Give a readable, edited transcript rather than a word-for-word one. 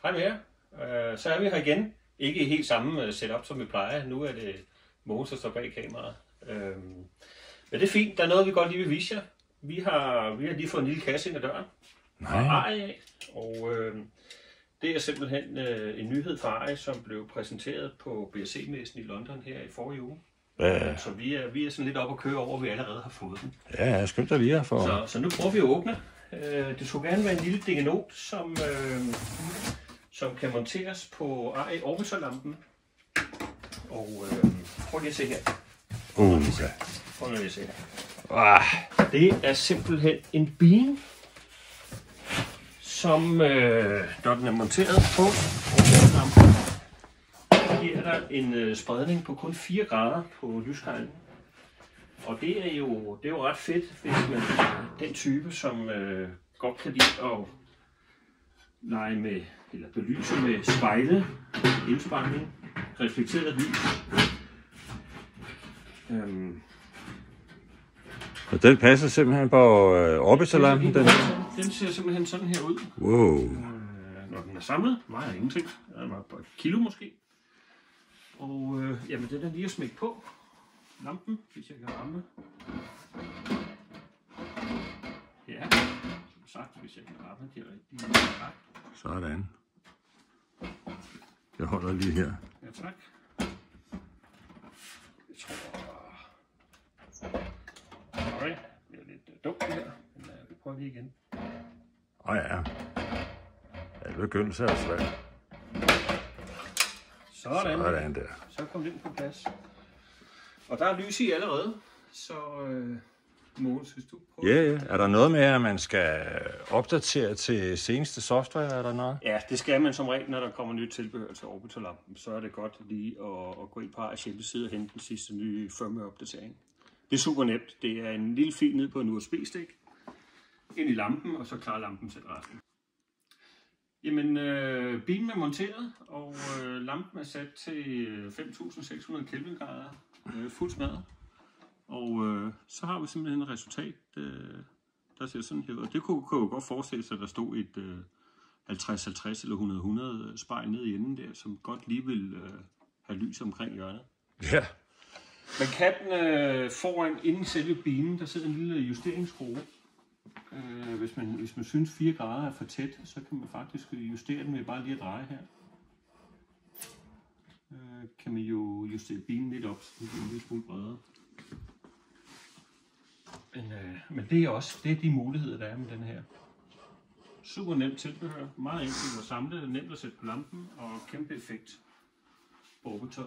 Hej med jer. Så er vi her igen. Ikke helt samme setup, som vi plejer. Nu er det Mogens, der står bag kameraet. Men det er fint. Der er noget, vi godt lige vil vise jer. Vi har lige fået en lille kasse ind ad døren. Nej. Og det er simpelthen en nyhed fra Ari, som blev præsenteret på BSC-messen i London her i forrige uge. Så vi er sådan lidt op at køre over, at vi allerede har fået den. Ja, jeg skyndte dig lige at få. Så nu prøver vi at åbne. Det skulle gerne være en lille dingenot, som kan monteres på Ari Orbiter-lampen. Og prøv lige at se her. Prøv lige at se her. Det er simpelthen en beam, som når den er monteret på lampen, giver der en spredning på kun 4 grader på lyskejlen. Og det er jo ret fedt, hvis man er den type, som godt kan lide at lege med, eller belyse med spejle, indspejling, reflekteret lys. Og den passer simpelthen på Orbiter-lampen, den? Den ser simpelthen sådan her ud. Wow. Når den er samlet, vejer ingenting. Den var på 1 kilo måske. Og jamen, den er lige at smække på lampen, hvis jeg kan ramme. Ja, som sagt, hvis jeg kan ramme de rigtige. Sådan. Jeg holder lige her. Ja, tak. Jeg tror... Sorry, det er lidt dumt det her, men vi prøver lige igen. Ja. Begyndelse er svært. Sådan der. Så kom den på plads. Og der er lys i allerede, så Mogens, hvis du prøver. Ja. Er der noget med, at man skal opdatere til seneste software, er der noget? Ja, det skal man som regel, når der kommer nyt tilbehør til Orbiter-lampen. Så er det godt lige at gå ind på Ari's hjemmeside og hente den sidste nye firmware-opdatering. Det er super nemt. Det er en lille fil ned på en USB-stik, ind i lampen, og så klarer lampen selv resten. Jamen, bilen er monteret, og lampen er sat til 5600 kelvingrader, fuld smadret. Og så har vi simpelthen et resultat, der ser sådan her ud. Og det kunne jo godt forestille sig, at der stod et 50-50 eller 100-100 spejl nede i enden der, som godt lige vil have lys omkring hjørnet. Ja. Man kan foran inden selve bilen, der sidder en lille justeringsskrue. Hvis man synes 4 grader er for tæt, så kan man faktisk justere den med bare lige at dreje her. Kan man jo justere bilen lidt op, så den bliver en lille smule bredere. Men det er de muligheder, der er med den her. Super nemt tilbehør, meget enkelt at samle, nemt at sætte på lampen og kæmpe effekt på Orbiter.